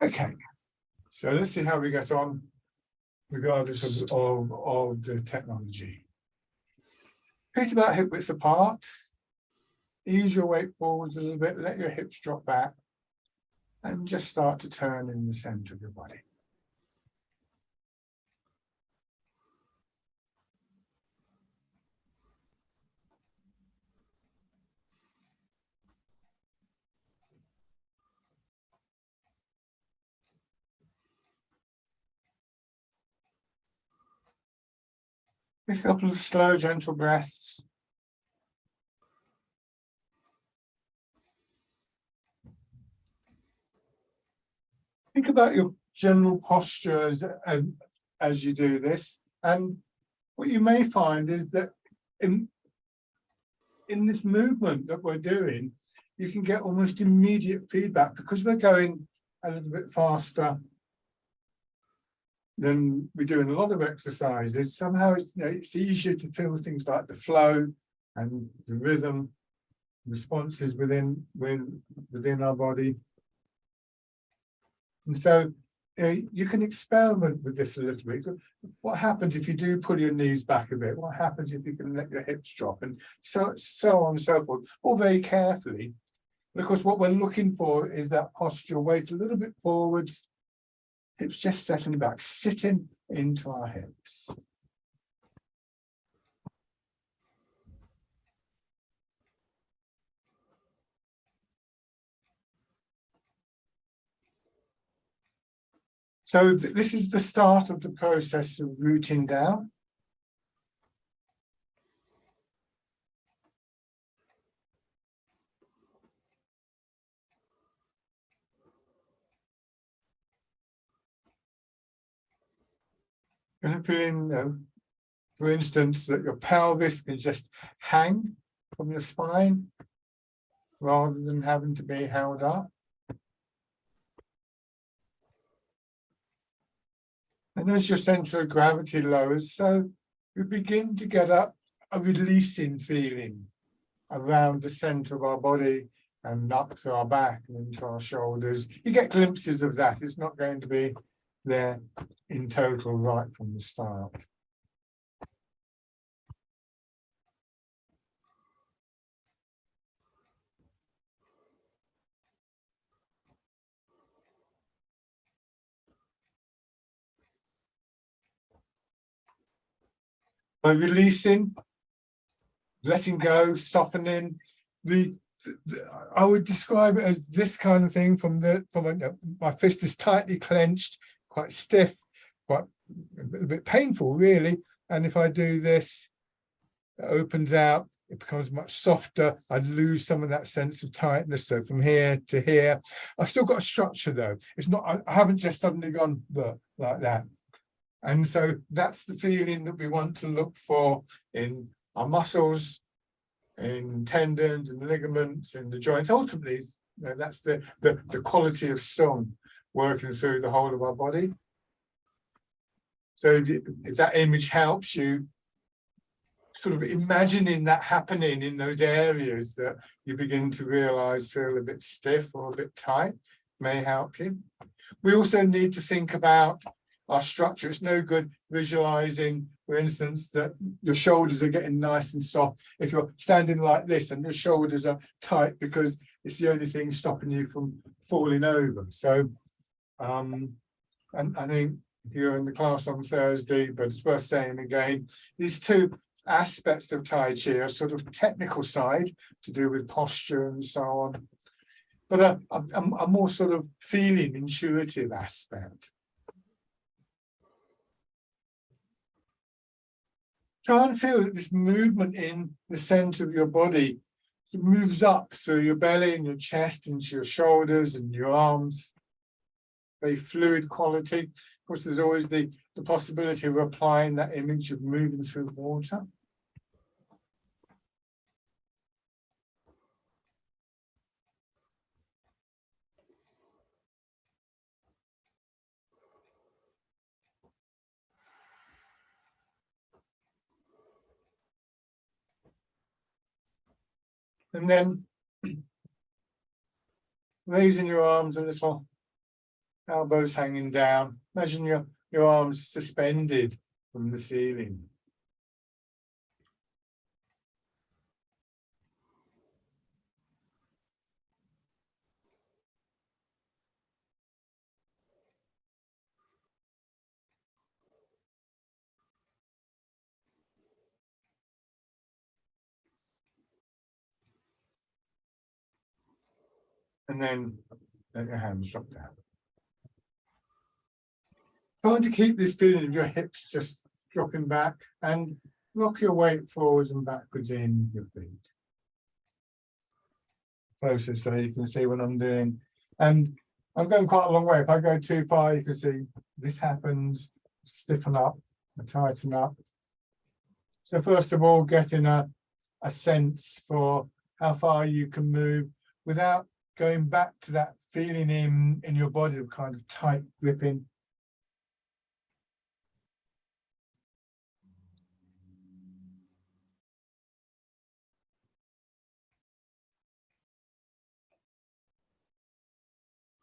Okay, so let's see how we get on regardless of the technology. Feet about hip width apart. Ease your weight forwards a little bit, let your hips drop back, and just start to turn in the center of your body. A couple of slow, gentle breaths. Think about your general posture as you do this. And what you may find is that in this movement that we're doing, you can get almost immediate feedback because we're going a little bit faster than we do in a lot of exercises. Somehow it's easier to feel things like the flow and the rhythm, responses within our body. And so you can experiment with this a little bit. What happens if you do pull your knees back a bit? What happens if you can let your hips drop? And so on and so forth, all very carefully. But of course, what we're looking for is that posture, weight a little bit forwards, hips just settling back, sitting into our hips. So this is the start of the process of rooting down. And feeling, for instance, that your pelvis can just hang from your spine rather than having to be held up. And as your center of gravity lowers, so we begin to get a releasing feeling around the center of our body and up to our back and into our shoulders. You get glimpses of that. It's not going to be there in total right from the start. By releasing, letting go, softening, I would describe it as this kind of thing my fist is tightly clenched, quite stiff, quite a bit painful really. And if I do this, it opens out, it becomes much softer. I lose some of that sense of tightness. So from here to here, I've still got a structure though. It's not, I haven't just suddenly gone like that. And so that's the feeling that we want to look for in our muscles, in tendons and ligaments and the joints. Ultimately, that's the quality of song working through the whole of our body. So if that image helps you sort of imagining that happening in those areas that you begin to realize feel a bit stiff or a bit tight, may help you. We also need to think about our structure. It's no good visualizing, for instance, that your shoulders are getting nice and soft if you're standing like this and your shoulders are tight because it's the only thing stopping you from falling over. So and I think you're in the class on Thursday, but it's worth saying again, these two aspects of Tai Chi are sort of technical side to do with posture and so on, but a more sort of feeling, intuitive aspect. Try and feel that this movement in the center of your body moves up through your belly and your chest into your shoulders and your arms. Very fluid quality. Of course, there's always the possibility of applying that image of moving through water. And then raising your arms a little elbows hanging down. Imagine your arms suspended from the ceiling. And then let your hands drop down. Trying to keep this feeling of your hips just dropping back, and rock your weight forwards and backwards in your feet. Closer so you can see what I'm doing. And I'm going quite a long way. If I go too far, you can see this happens, stiffen up, and tighten up. So first of all, getting a sense for how far you can move without going back to that feeling in your body of kind of tight gripping.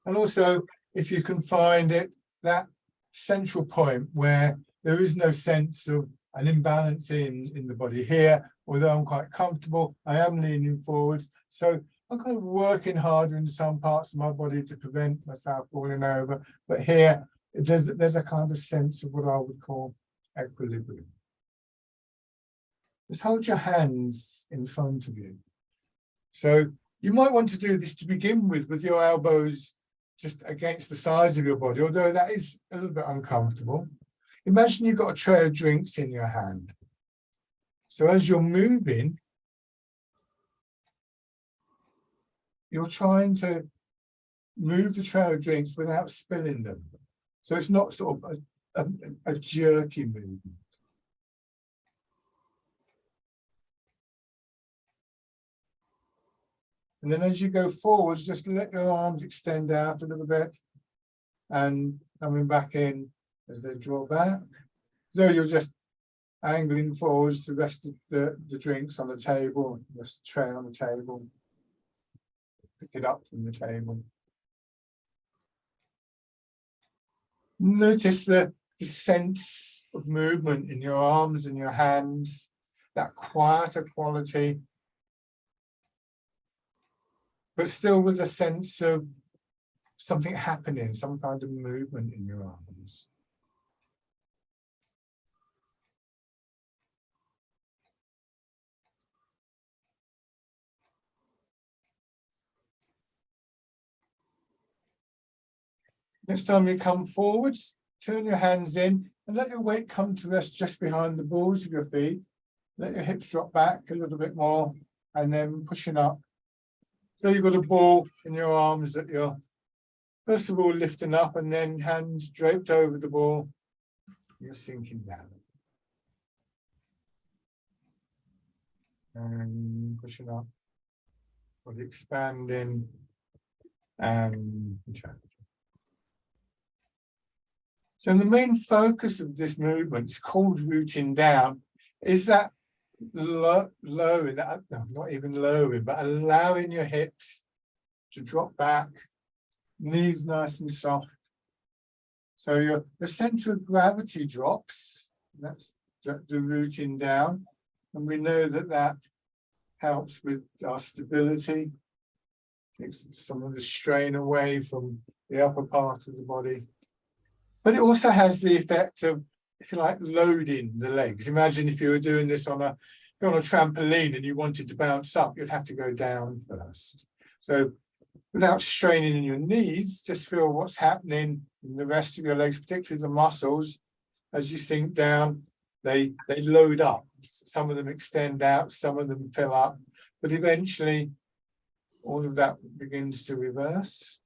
And also, if you can find it, that central point where there is no sense of an imbalance in the body here, although I'm quite comfortable, I am leaning forwards. So I'm kind of working harder in some parts of my body to prevent myself falling over. But here, there's a kind of sense of what I would call equilibrium. Just hold your hands in front of you. So you might want to do this to begin with your elbows just against the sides of your body, although that is a little bit uncomfortable. Imagine you've got a tray of drinks in your hand. So as you're moving, you're trying to move the tray of drinks without spilling them. So it's not sort of a jerky movement. And then as you go forwards, just let your arms extend out a little bit and coming back in as they draw back. So you're just angling forwards to rest the drinks on the table, rest the tray on the table. Pick it up from the table. Notice the sense of movement in your arms and your hands, that quieter quality, but still with a sense of something happening, some kind of movement in your arms. Next time you come forwards, turn your hands in and let your weight come to rest just behind the balls of your feet. Let your hips drop back a little bit more and then pushing up. So you've got a ball in your arms that you're first of all lifting up and then hands draped over the ball. You're sinking down. And pushing up. Body expanding and contracting. So the main focus of this movement is called rooting down, is that lowering, no, not even lowering, but allowing your hips to drop back, knees nice and soft. So your center of gravity drops, that's the rooting down. And we know that that helps with our stability, takes some of the strain away from the upper part of the body. But it also has the effect of, if you like, loading the legs. Imagine if you were doing this on a trampoline and you wanted to bounce up, you'd have to go down first. So without straining in your knees, just feel what's happening in the rest of your legs, particularly the muscles. As you sink down, they load up. Some of them extend out, some of them fill up, but eventually all of that begins to reverse.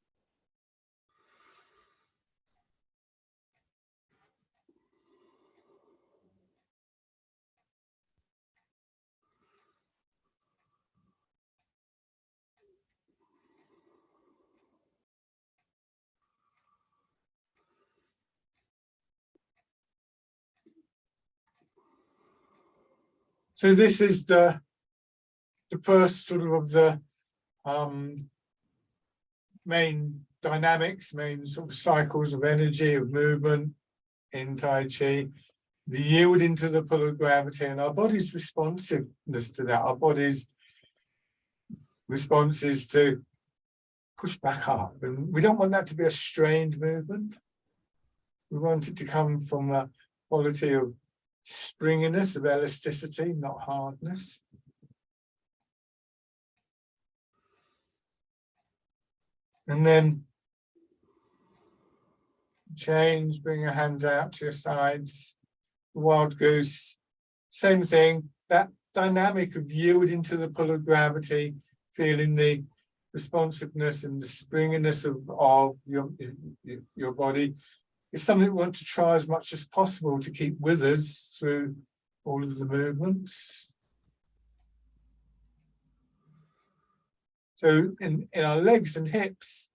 So this is the first sort of the main dynamics, main sort of cycles of energy, of movement in Tai Chi, the yielding to the pull of gravity, and our body's responsiveness to that. Our body's response is to push back up, and we don't want that to be a strained movement. We want it to come from a quality of springiness, of elasticity, not hardness. And then change, bring your hands out to your sides. Wild goose, same thing, that dynamic of yielding to the pull of gravity, feeling the responsiveness and the springiness of your body is something we want to try as much as possible to keep with us through all of the movements. So in our legs and hips,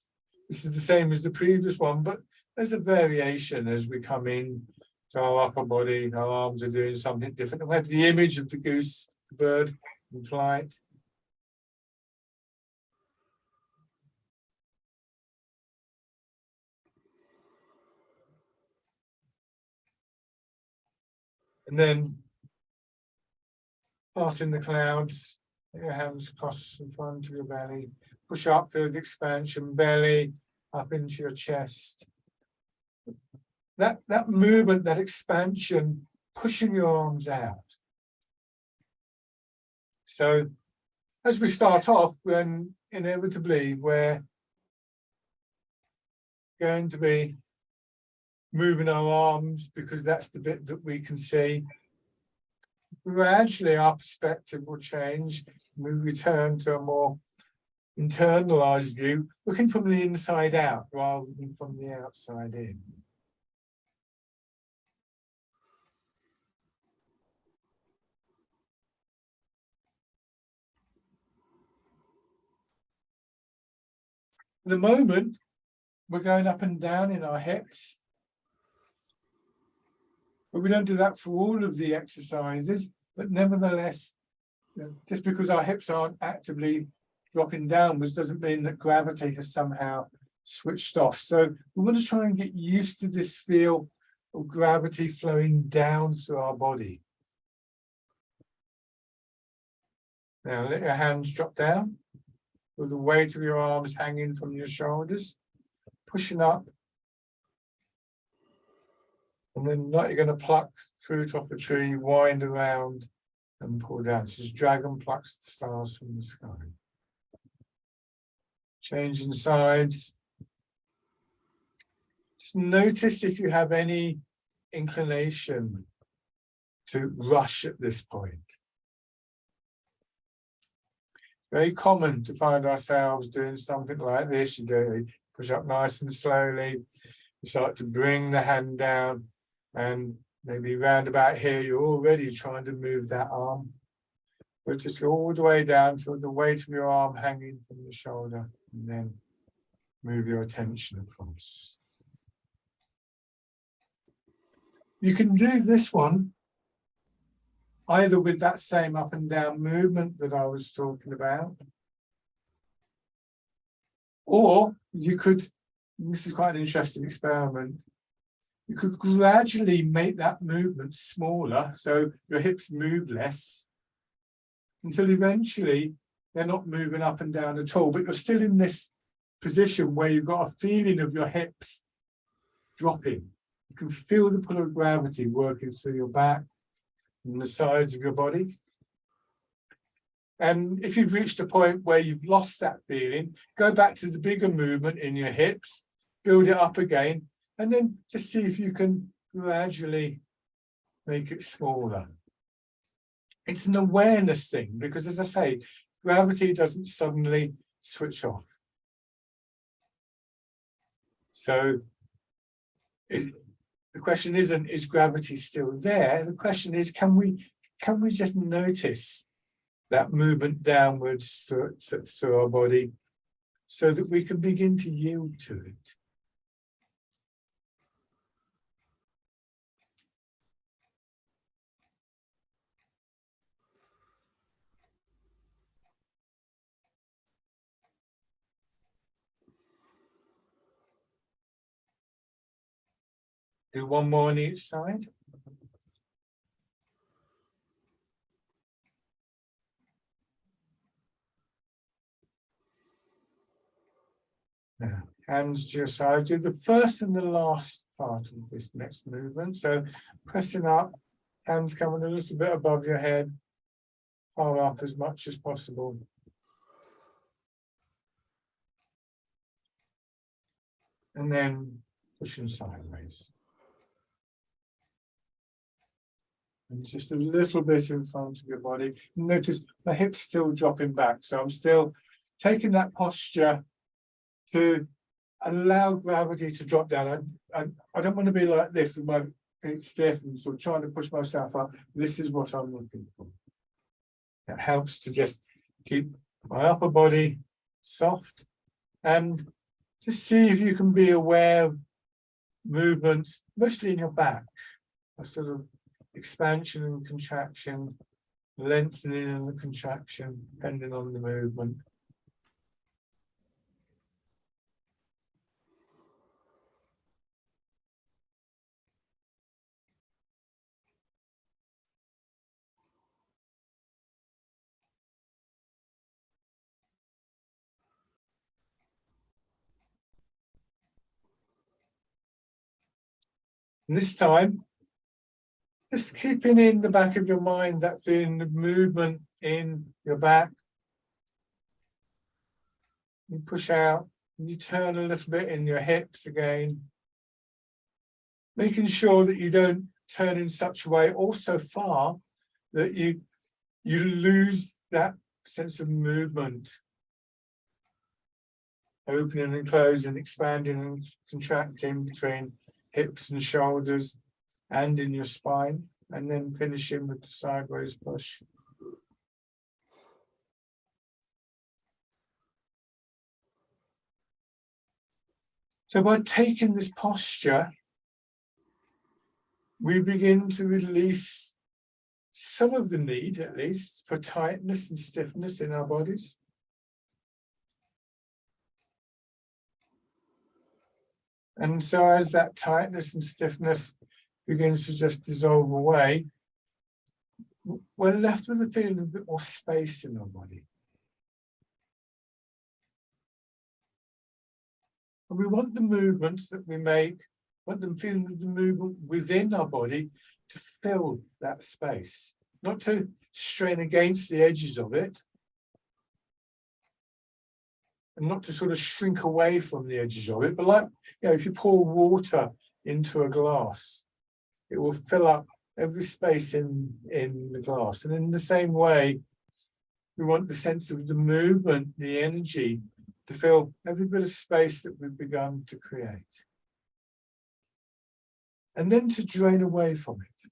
this is the same as the previous one, but there's a variation as we come in to our upper body. Our arms are doing something different. We have the image of the goose, the bird in flight. And then parting the clouds, put your hands across in front of your belly, push up through the expansion, belly up into your chest. That movement, that expansion, pushing your arms out. So as we start off, then inevitably we're going to be moving our arms because that's the bit that we can see. Gradually our perspective will change. We return to a more internalized view, looking from the inside out rather than from the outside in. At the moment, we're going up and down in our hips, but we don't do that for all of the exercises. But nevertheless, just because our hips aren't actively dropping downwards doesn't mean that gravity has somehow switched off. So we want to try and get used to this feel of gravity flowing down through our body. Now let your hands drop down with the weight of your arms hanging from your shoulders, pushing up. And then like you're going to pluck fruit off a tree, wind around and pull down. So as dragon plucks the stars from the sky. Changing sides. Just notice if you have any inclination to rush at this point. Very common to find ourselves doing something like this. You push up nice and slowly. You start to bring the hand down, and maybe round about here, you're already trying to move that arm. But just go all the way down, feel the weight of your arm hanging from the shoulder, and then move your attention across. You can do this one either with that same up and down movement that I was talking about, or you could, this is quite an interesting experiment, you could gradually make that movement smaller so your hips move less until eventually they're not moving up and down at all, but you're still in this position where you've got a feeling of your hips dropping. You can feel the pull of gravity working through your back and the sides of your body. And if you've reached a point where you've lost that feeling, go back to the bigger movement in your hips, build it up again, and then just see if you can gradually make it smaller. It's an awareness thing, because as I say, gravity doesn't suddenly switch off. So the question isn't, is gravity still there? The question is, can we just notice that movement downwards through our body so that we can begin to yield to it? Do one more on each side. Now, hands to your side. Do the first and the last part of this next movement. So pressing up, hands coming a little bit above your head, palm up as much as possible. And then pushing sideways. And just a little bit in front of your body. Notice my hips still dropping back. So I'm still taking that posture to allow gravity to drop down. I don't want to be like this with my feet stiff and sort of trying to push myself up. This is what I'm looking for. It helps to just keep my upper body soft and just see if you can be aware of movements, mostly in your back, a sort of expansion and contraction, lengthening and contraction, depending on the movement. And this time, just keeping in the back of your mind that feeling of movement in your back. You push out, and you turn a little bit in your hips again. Making sure that you don't turn in such a way or so far that you lose that sense of movement. Opening and closing, expanding and contracting between hips and shoulders and in your spine, and then finishing with the sideways push. So by taking this posture, we begin to release some of the need, at least, for tightness and stiffness in our bodies. And so as that tightness and stiffness begins to just dissolve away, we're left with a feeling of a bit more space in our body. And we want the movements that we make, want them feeling the movement within our body to fill that space, not to strain against the edges of it, and not to sort of shrink away from the edges of it, but like, if you pour water into a glass, it will fill up every space in the glass. And in the same way, we want the sense of the movement, the energy, to fill every bit of space that we've begun to create. And then to drain away from it.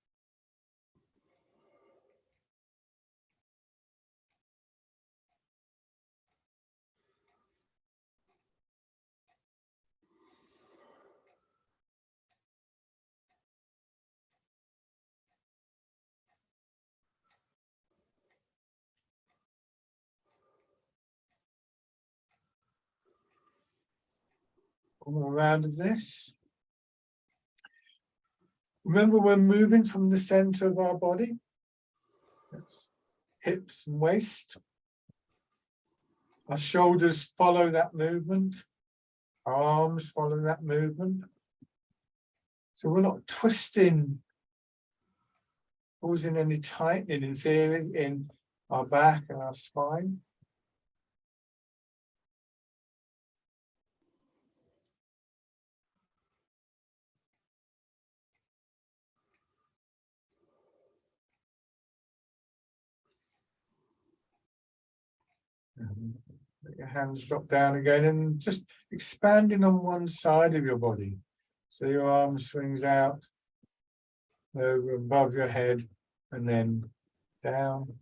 All around of this. Remember, we're moving from the center of our body. That's hips and waist. Our shoulders follow that movement. Our arms follow that movement. So we're not twisting, causing any tightening in theory in our back and our spine. Let your hands drop down again and just expanding on one side of your body. So your arm swings out over above your head and then down.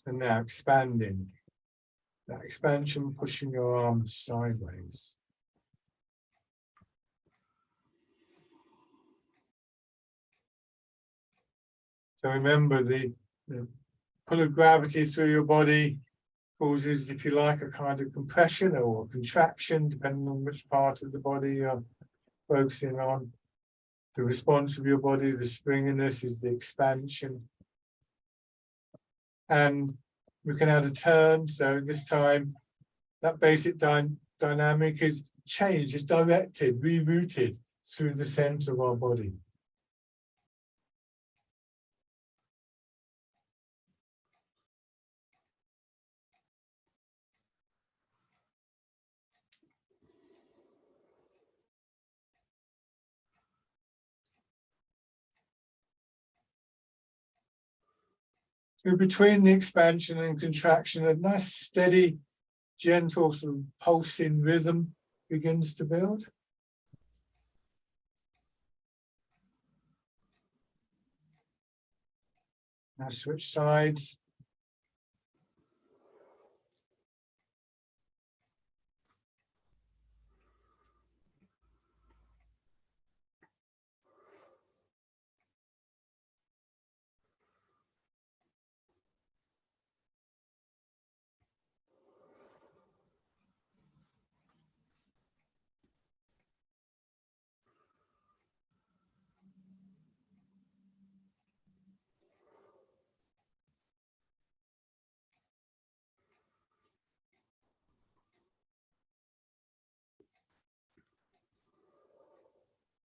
So now expanding. That expansion pushing your arms sideways. So remember the pull of gravity through your body causes, if you like, a kind of compression or contraction, depending on which part of the body you're focusing on. The response of your body, the springiness, is the expansion. And we can add a turn. So this time, that basic dynamic is changed, is directed, rerouted through the center of our body. So between the expansion and contraction, a nice, steady, gentle sort of pulsing rhythm begins to build. Now switch sides.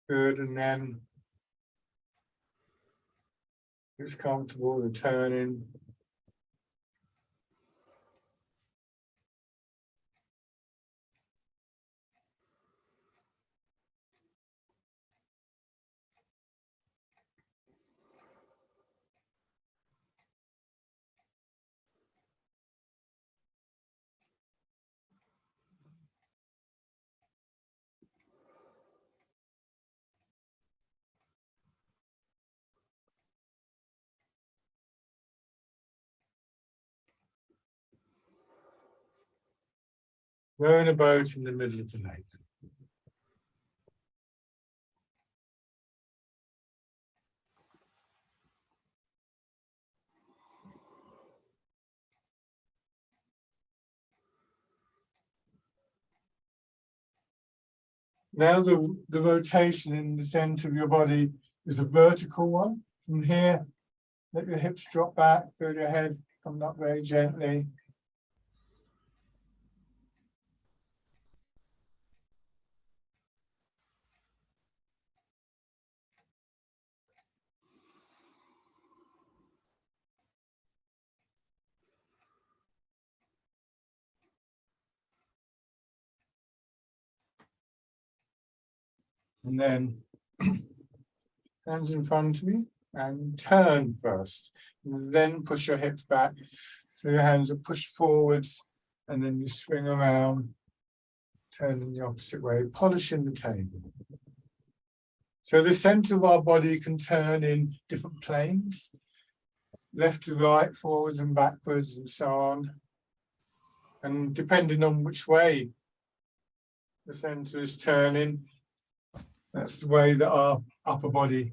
Good, and then it's comfortable, the turning. Rowing a boat in the middle of the lake. Now the rotation in the center of your body is a vertical one. From here, let your hips drop back, feel your head come up very gently. And then hands in front of me and turn first. And then push your hips back. So your hands are pushed forwards and then you swing around, turning the opposite way, polishing the table. So the center of our body can turn in different planes, left to right, forwards and backwards and so on. And depending on which way the center is turning, that's the way that our upper body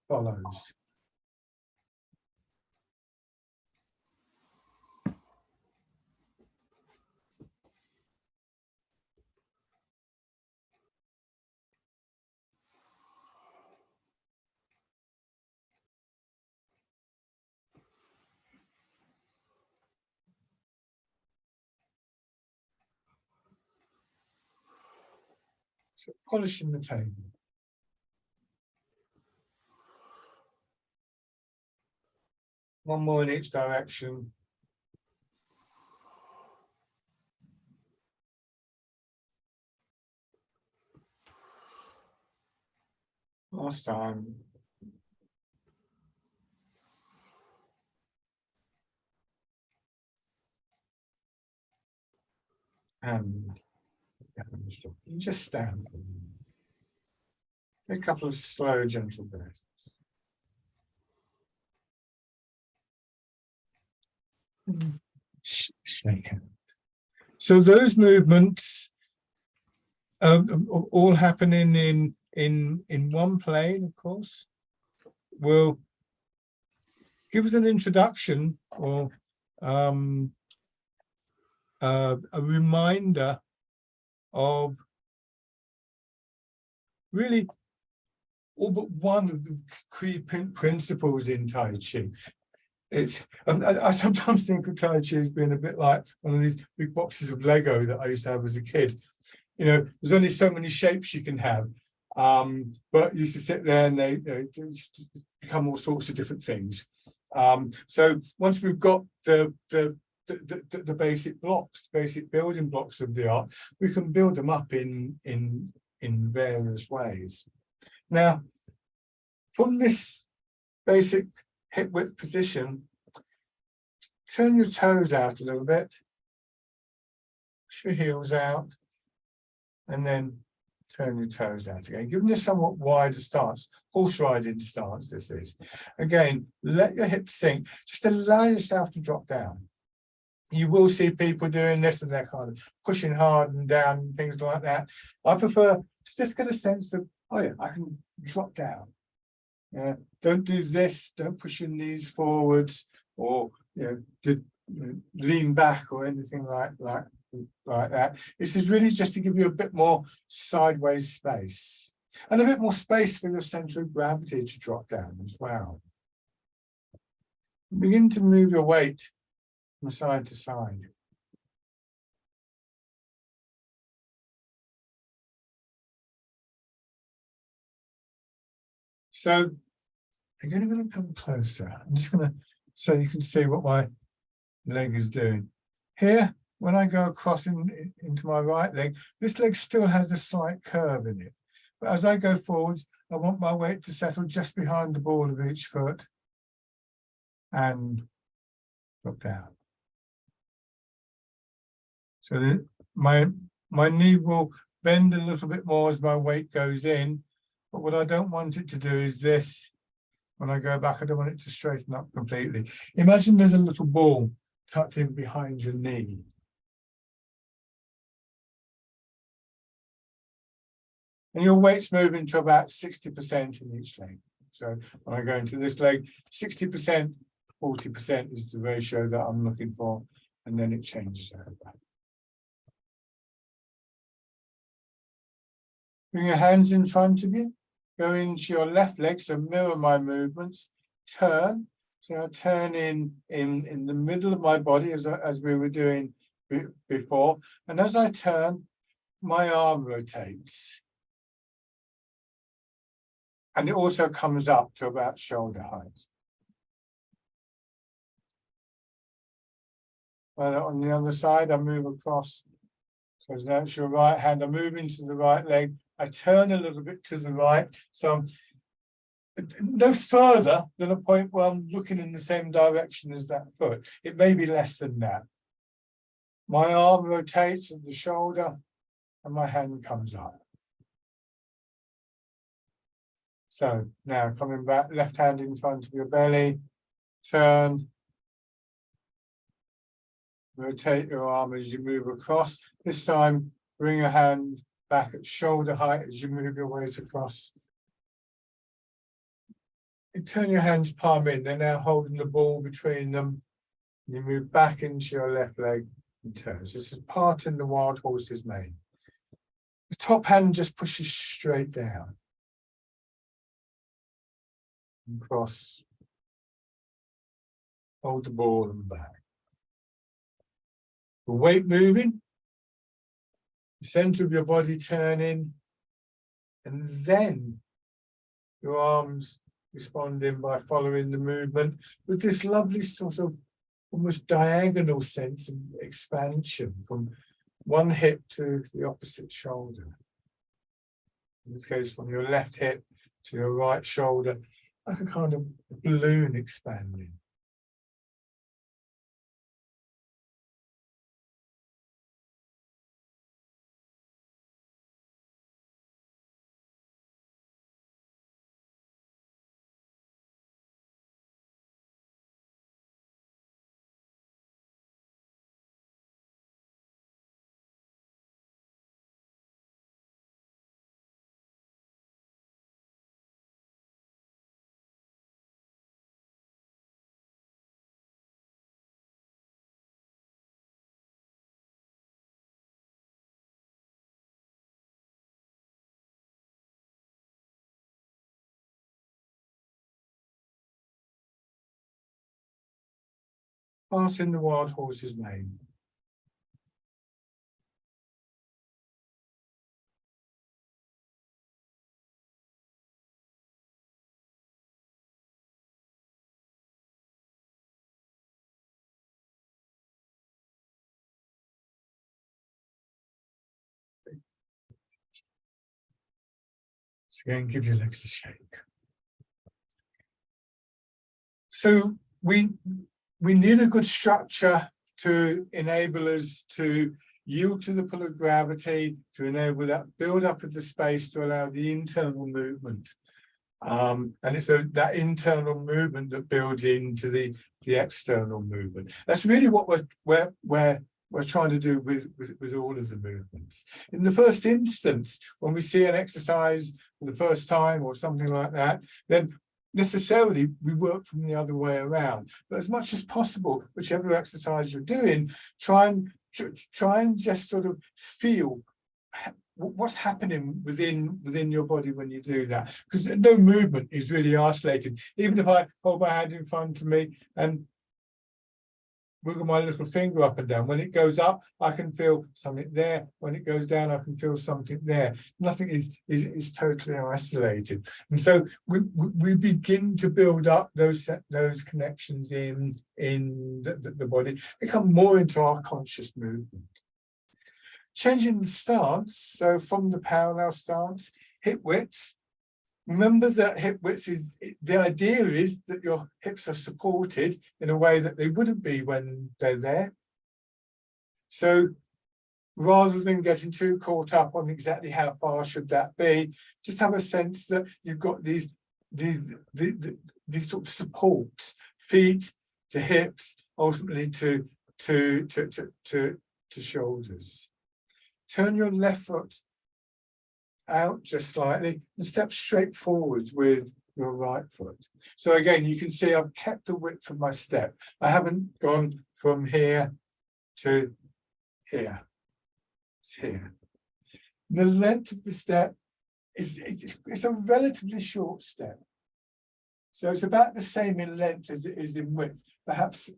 follows. So polishing the table. One more in each direction. Last time. And just stand. Take a couple of slow, gentle breaths. Shake it. So those movements all happening in one plane, of course, will give us an introduction or a reminder of really all but one of the key principles in Tai Chi. It's I sometimes think of Tai Chi as being a bit like one of these big boxes of Lego that I used to have as a kid. You know, there's only so many shapes you can have, but you used to sit there and they become all sorts of different things. So once we've got the basic blocks, basic building blocks of the art, we can build them up in various ways. Now, from this basic hip width position, turn your toes out a little bit, push your heels out, and then turn your toes out again, giving you a somewhat wider stance, horse riding stance this is. Again, let your hips sink, just allow yourself to drop down. You will see people doing this and they're kind of pushing hard and down and things like that. I prefer to just get a sense of, oh yeah, I can drop down. Yeah, don't do this, don't push your knees forwards or lean back or anything like that. This is really just to give you a bit more sideways space and a bit more space for your center of gravity to drop down as well. Begin to move your weight from side to side. So again, I'm going to come closer. I'm just going to, so you can see what my leg is doing. Here, when I go across into my right leg, this leg still has a slight curve in it. But as I go forwards, I want my weight to settle just behind the ball of each foot and drop down. So that my knee will bend a little bit more as my weight goes in. But what I don't want it to do is this. When I go back, I don't want it to straighten up completely. Imagine there's a little ball tucked in behind your knee. And your weight's moving to about 60% in each leg. So when I go into this leg, 60%, 40% is the ratio that I'm looking for, and then it changes over. Bring your hands in front of you. Go into your left leg, so mirror my movements. Turn. So I turn in the middle of my body as we were doing before. And as I turn, my arm rotates. And it also comes up to about shoulder height. Well, on the other side, I move across. So that's your right hand. I move into the right leg. I turn a little bit to the right. So no further than a point where I'm looking in the same direction as that foot. It may be less than that. My arm rotates at the shoulder and my hand comes up. So now coming back, left hand in front of your belly, turn, rotate your arm as you move across. This time, bring your hand back at shoulder height as you move your weight across. You turn your hands palm in, they're now holding the ball between them. You move back into your left leg and turn. So this is part in the wild horse's mane. The top hand just pushes straight down. And cross. Hold the ball and back. The weight moving. The center of your body turning. And then your arms responding by following the movement with this lovely sort of almost diagonal sense of expansion from one hip to the opposite shoulder. In this case, from your left hip to your right shoulder, like a kind of balloon expanding. part in the wild horse's mane. So again, give your legs a shake. So we need a good structure to enable us to yield to the pull of gravity, to enable that build up of the space to allow the internal movement. And it's that internal movement that builds into the external movement. That's really what we're trying to do with all of the movements. In the first instance, when we see an exercise for the first time or something like that, then necessarily we work from the other way around. But as much as possible, whichever exercise you're doing, try and just sort of feel what's happening within your body when you do that, because no movement is really isolated. Even if I hold my hand in front of me and wiggle my little finger up and down, when it goes up I can feel something there, when it goes down I can feel something there. Nothing is totally isolated, and so we begin to build up those connections in the body. They come more into our conscious movement. Changing the stance, so from the parallel stance, hip width. Remember that hip width is, the idea is that your hips are supported in a way that they wouldn't be when they're there. So rather than getting too caught up on exactly how far should that be, just have a sense that you've got these sort of supports, feet to hips, ultimately to shoulders. Turn your left foot out just slightly and step straight forwards with your right foot. So again, you can see I've kept the width of my step. I haven't gone from here to here. It's here. The length of the step it's a relatively short step. So it's about the same in length as it is in width, perhaps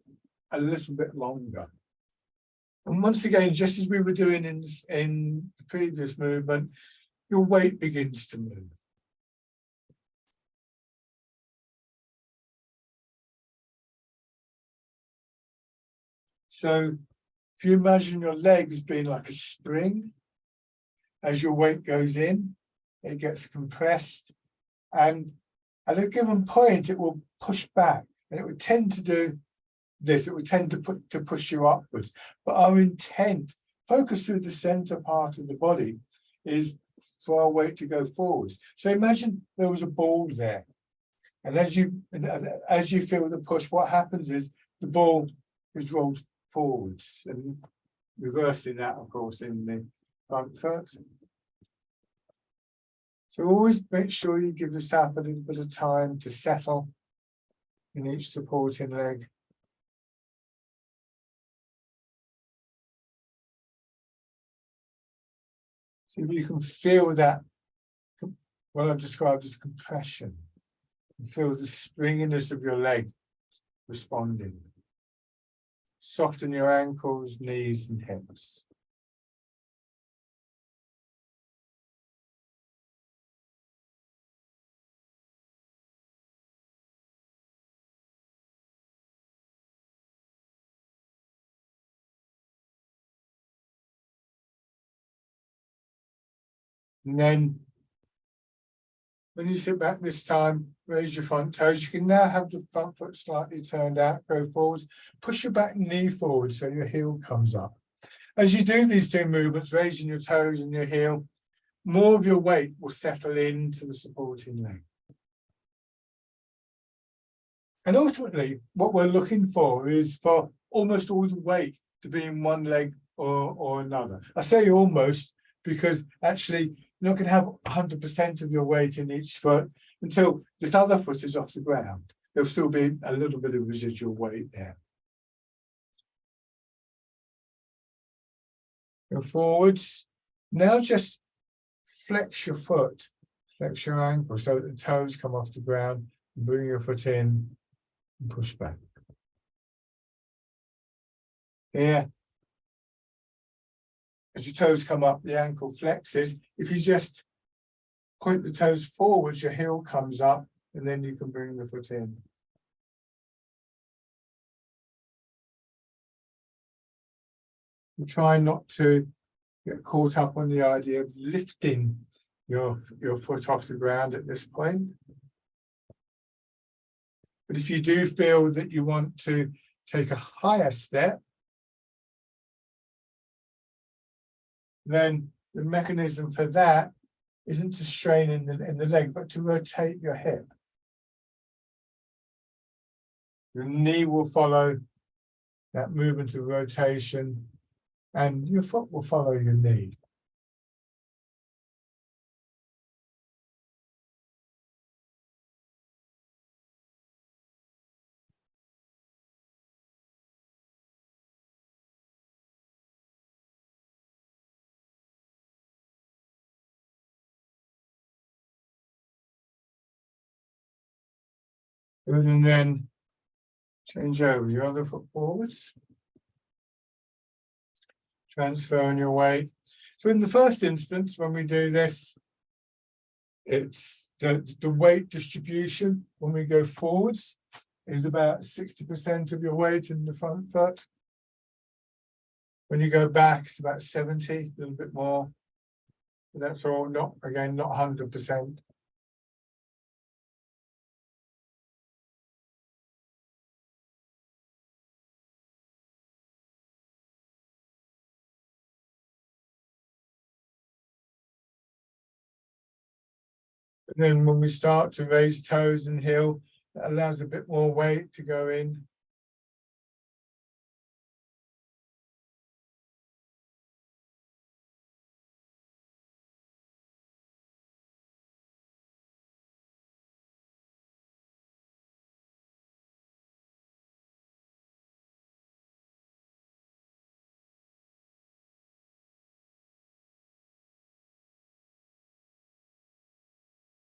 a little bit longer. And once again, just as we were doing in the previous movement, your weight begins to move. So if you imagine your legs being like a spring, as your weight goes in, it gets compressed, and at a given point, it will push back, and it would tend to do this. It would tend to push you upwards. But our intent, focus through the center part of the body, is for our weight to go forwards. So imagine there was a ball there, and as you feel the push, what happens is the ball is rolled forwards, and reversing that, of course, in the front foot. So always make sure you give yourself a little bit of time to settle in each supporting leg. See if you can feel that, what I've described as compression. You feel the springiness of your leg responding. Soften your ankles, knees, and hips. And then when you sit back this time, raise your front toes. You can now have the front foot slightly turned out, go forwards. Push your back knee forward so your heel comes up. As you do these two movements, raising your toes and your heel, more of your weight will settle into the supporting leg. And ultimately, what we're looking for is for almost all the weight to be in one leg or another. I say almost because actually you're not going to have 100% of your weight in each foot until this other foot is off the ground. There'll still be a little bit of residual weight there. Go forwards. Now just flex your foot, flex your ankle so that the toes come off the ground. Bring your foot in and push back. Here, as your toes come up, the ankle flexes. If you just point the toes forwards, your heel comes up, and then you can bring the foot in. And try not to get caught up on the idea of lifting your foot off the ground at this point. But if you do feel that you want to take a higher step, then the mechanism for that isn't to strain in the leg, but to rotate your hip. Your knee will follow that movement of rotation, and your foot will follow your knee. And then change over your other foot forwards. Transferring your weight. So in the first instance, when we do this, it's the weight distribution when we go forwards is about 60% of your weight in the front foot. When you go back, it's about 70, a little bit more. But that's all, not 100%. And then when we start to raise toes and heel, that allows a bit more weight to go in.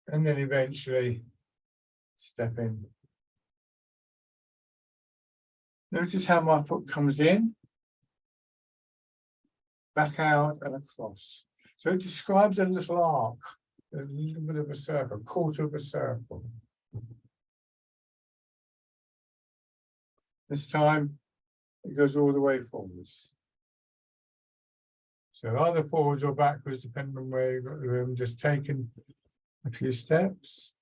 And then eventually step in. Notice how my foot comes in, back out and across. So it describes a little arc, a little bit of a circle, a quarter of a circle. This time it goes all the way forwards. So either forwards or backwards, depending on where you've got the room, just taking a few steps.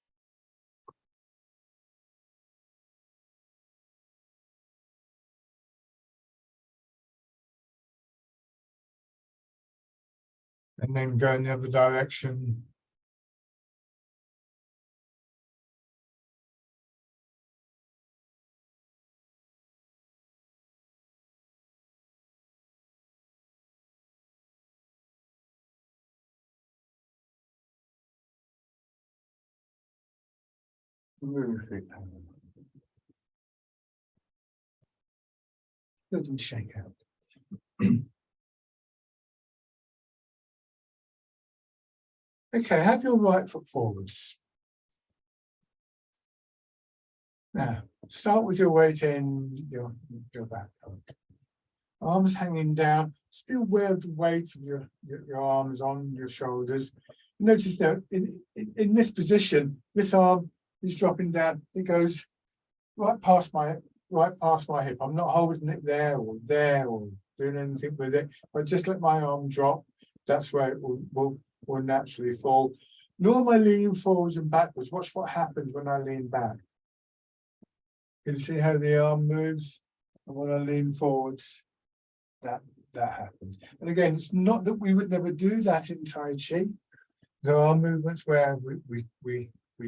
And then go in the other direction. Move it. Good and shake out. Okay, have your right foot forwards. Now, start with your weight in your back. Arms hanging down. Just be aware of the weight of your arms on your shoulders. Notice that in this position, this arm is dropping down. It goes right past my hip. I'm not holding it there or doing anything with it. I just let my arm drop. That's where it will naturally fall. Nor am I leaning forwards and backwards. Watch what happens when I lean back. You can see how the arm moves, and when I lean forwards, that happens. And again, it's not that we would never do that in Tai Chi. There are movements where we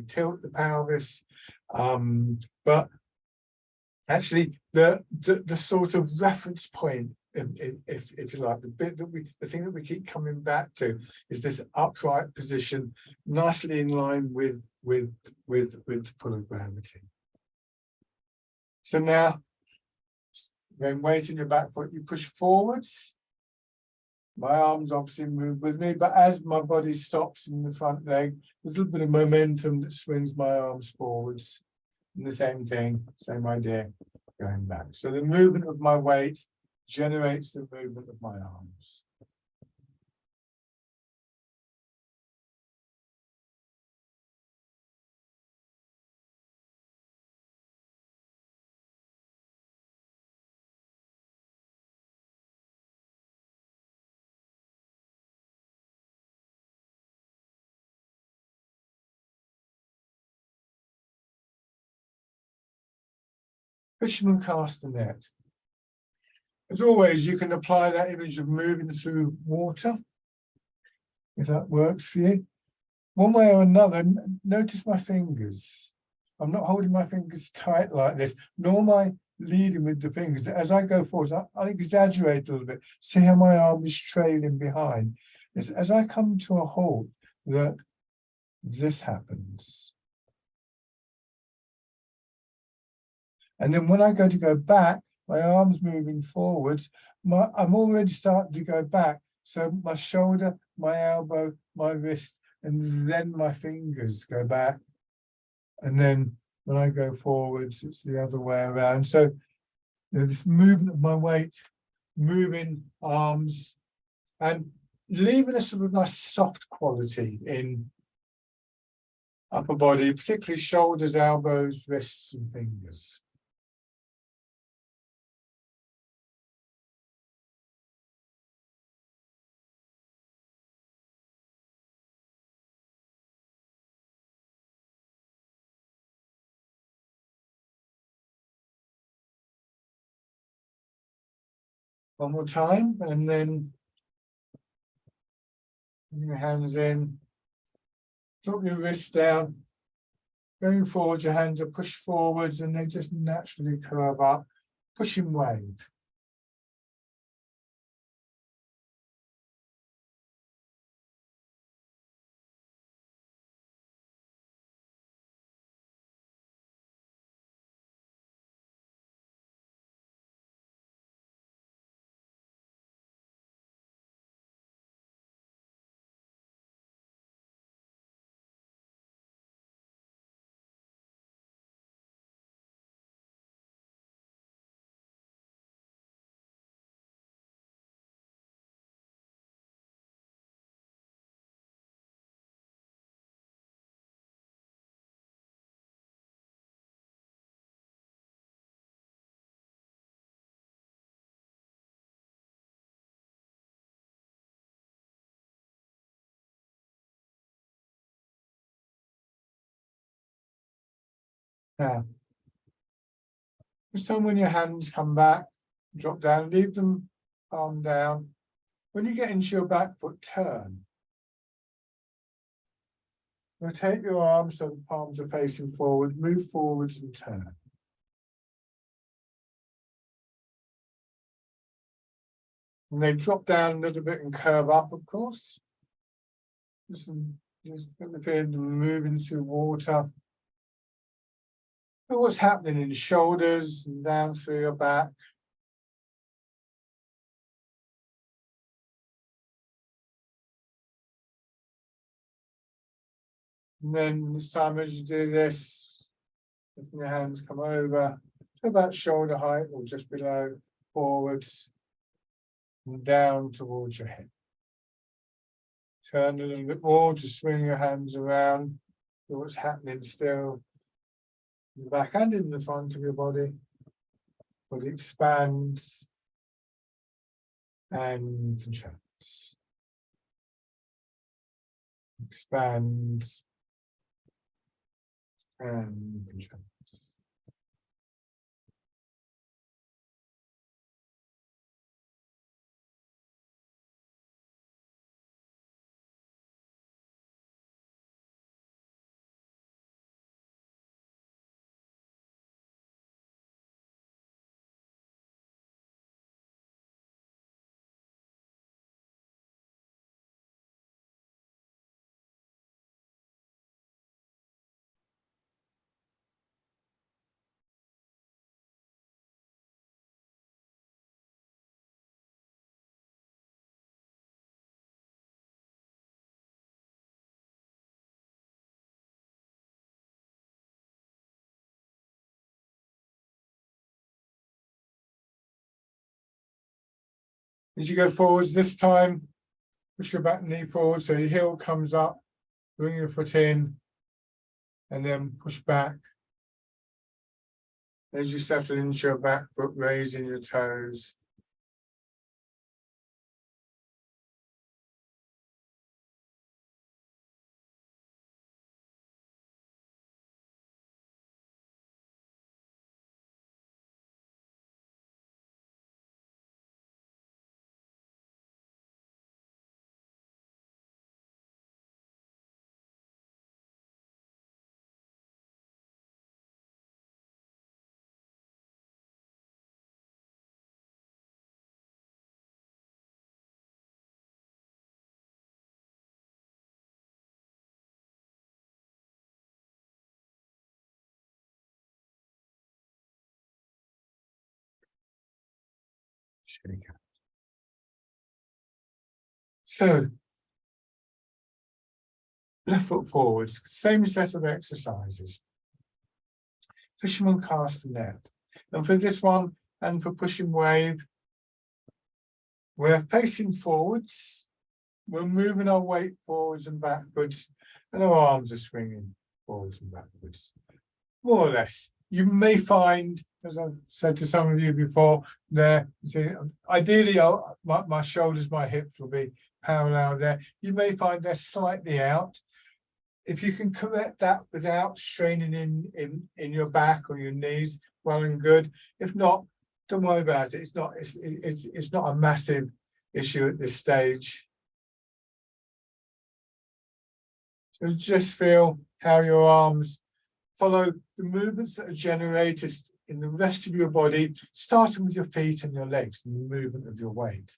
tilt the pelvis, but actually the sort of reference point, if you like, the thing that we keep coming back to is this upright position, nicely in line with the pull of gravity. So now, then weight in your back foot, you push forwards. My arms obviously move with me, but as my body stops in the front leg, there's a little bit of momentum that swings my arms forwards. And the same thing, same idea, going back. So the movement of my weight generates the movement of my arms. Fisherman cast the net. As always, you can apply that image of moving through water, if that works for you. One way or another, notice my fingers. I'm not holding my fingers tight like this, nor am I leading with the fingers. As I go forward, I'll exaggerate a little bit. See how my arm is trailing behind. It's as I come to a halt that this happens. And then when I go back, my arm's moving forwards. I'm already starting to go back. So my shoulder, my elbow, my wrist, and then my fingers go back. And then when I go forwards, it's the other way around. So this movement of my weight, moving arms, and leaving a sort of nice soft quality in upper body, particularly shoulders, elbows, wrists, and fingers. One more time, and then bring your hands in, drop your wrists down. Going forward, your hands are pushed forwards and they just naturally curve up. Pushing wave. Now, this time when your hands come back, drop down, leave them palm down. When you get into your back foot, turn. Rotate your arms so the palms are facing forward, move forwards and turn. And they drop down a little bit and curve up, of course. Just put the feet moving through water. But what's happening in the shoulders and down through your back. And then this time as you do this, if your hands come over to about shoulder height or just below, forwards and down towards your head. Turn a little bit more to swing your hands around. See what's happening still in the back and in the front of your body. Body expands and contracts. Expands and contracts. As you go forwards, this time, push your back knee forward so your heel comes up, bring your foot in, and then push back. As you settle into your back foot, raising your toes. So, left foot forwards, same set of exercises. Fisherman cast the net. And for this one, and for pushing wave, we're facing forwards. We're moving our weight forwards and backwards, and our arms are swinging forwards and backwards. More or less. You may find, as I've said to some of you before, there, see, ideally, my shoulders, my hips will be parallel there. You may find they're slightly out. If you can correct that without straining in your back or your knees, well and good. If not, don't worry about it. It's not a massive issue at this stage. So just feel how your arms follow the movements that are generated in the rest of your body, starting with your feet and your legs and the movement of your weight.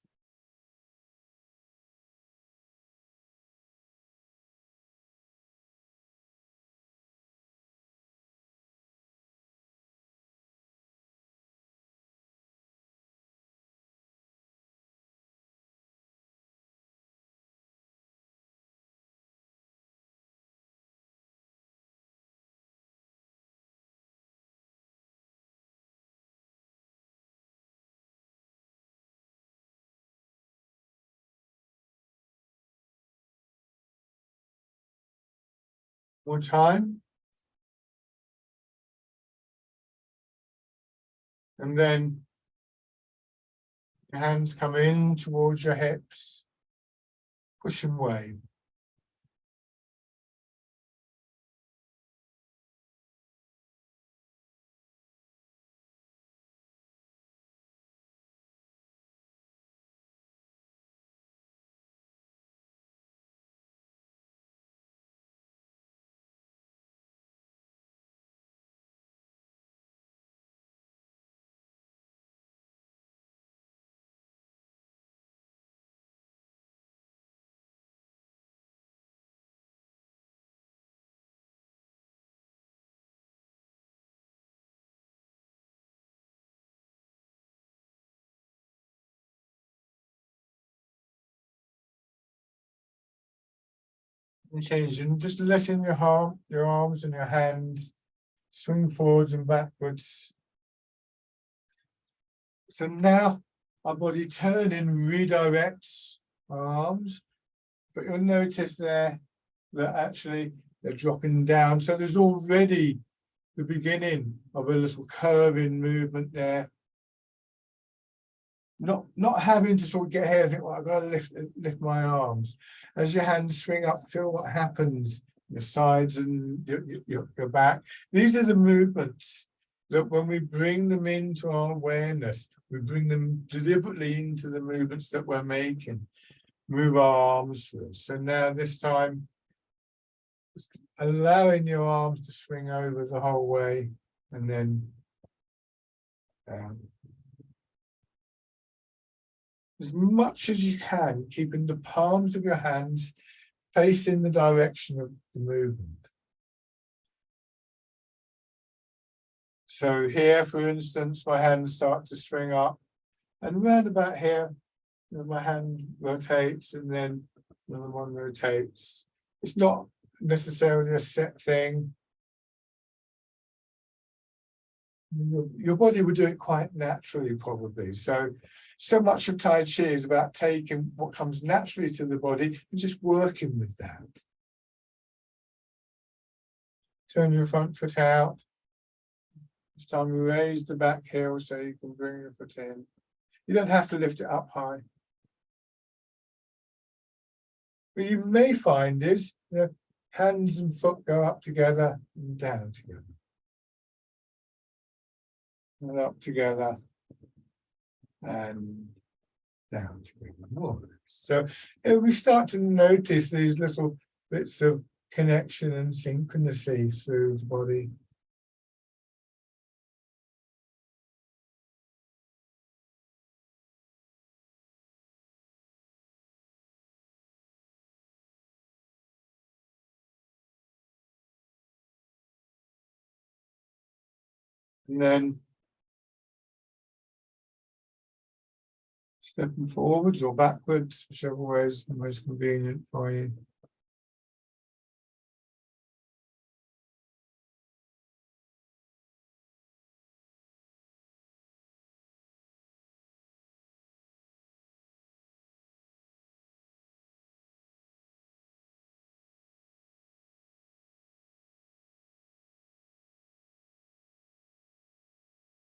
More time. And then your hands come in towards your hips, push and wave. And change, and just letting your arms and your hands swing forwards and backwards. So now our body turning redirects our arms, but you'll notice there that actually they're dropping down. So there's already the beginning of a little curving movement there. Not having to sort of get here and think, well, I've got to lift my arms. As your hands swing up, feel what happens, your sides and your back. These are the movements that when we bring them into our awareness, we bring them deliberately into the movements that we're making. Move our arms first. So now this time, just allowing your arms to swing over the whole way and then down. As much as you can, keeping the palms of your hands facing the direction of the movement. So here, for instance, my hands start to swing up, and round about here, my hand rotates, and then another one rotates. It's not necessarily a set thing. your body would do it quite naturally, probably. So much of Tai Chi is about taking what comes naturally to the body and just working with that. Turn your front foot out. This time you raise the back heel so you can bring your foot in. You don't have to lift it up high. What you may find is hands and foot go up together and down together. And up together and down together. More. So we start to notice these little bits of connection and synchronicity through the body. And then stepping forwards or backwards, whichever way is the most convenient for you.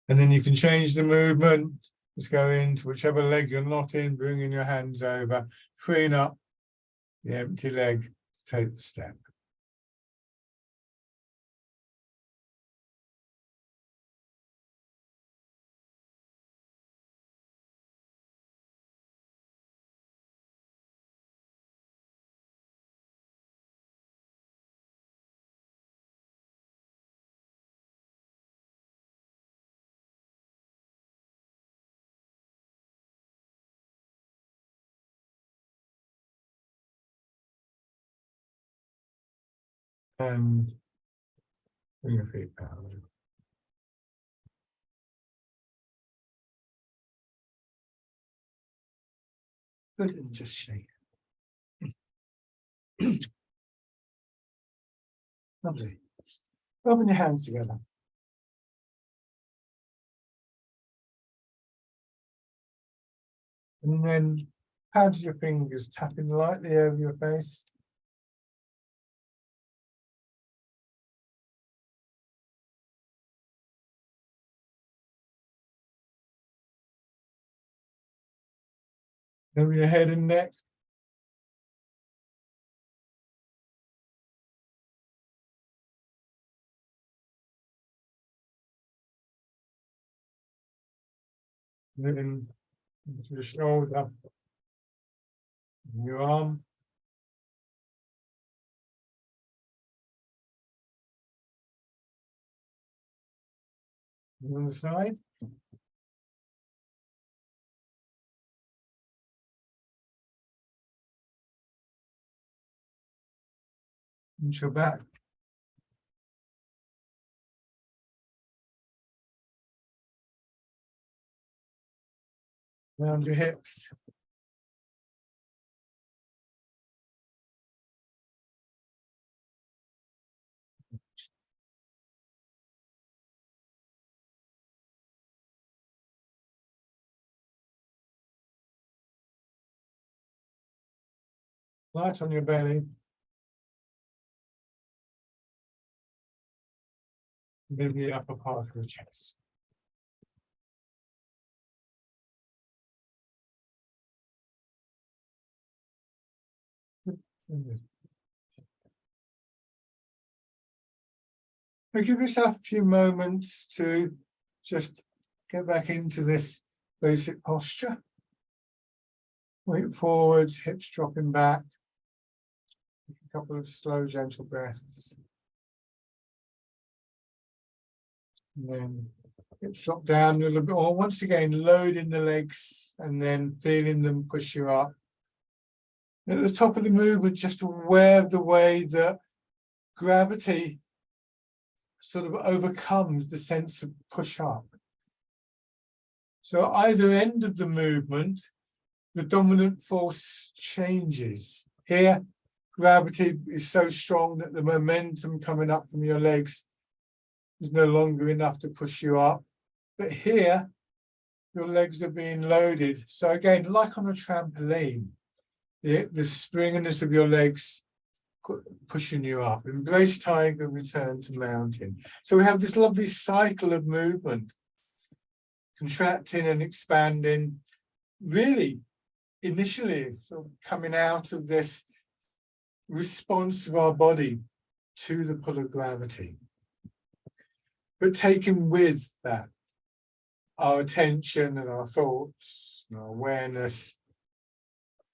And then you can change the movement. Just go into whichever leg you're not in, bringing your hands over, freeing up the empty leg to take the step. And bring your feet down. Good, and just shake. Lovely. Rubbing your hands together. And then pad your fingers, tapping lightly over your face. Over your head and neck. Moving into your shoulder. Your arm. On the side. Into your back. Around your hips. Light on your belly. Then the upper part of your chest. Now give yourself a few moments to just get back into this basic posture. Weight forwards, hips dropping back. A couple of slow, gentle breaths. And then hips drop down a little bit, or once again, loading the legs and then feeling them push you up. At the top of the movement, just aware of the way that gravity sort of overcomes the sense of push up. So either end of the movement, the dominant force changes. Here, gravity is so strong that the momentum coming up from your legs is no longer enough to push you up. But here, your legs are being loaded. So again, like on a trampoline, the springiness of your legs pushing you up. Embrace tiger, return to mountain. So we have this lovely cycle of movement, contracting and expanding, really initially sort of coming out of this response of our body to the pull of gravity, but taking with that our attention and our thoughts and our awareness.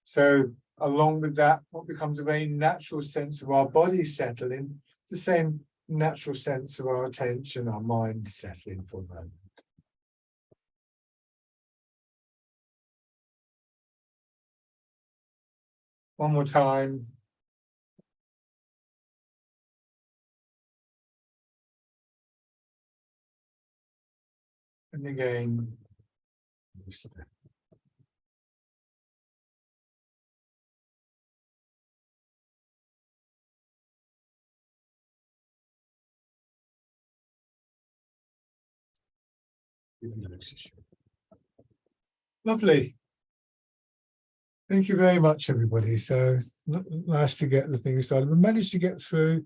So along with that, what becomes a very natural sense of our body settling, the same natural sense of our attention, our mind settling for a moment. One more time. And again. Lovely. Thank you very much, everybody. So nice to get the thing started. We managed to get through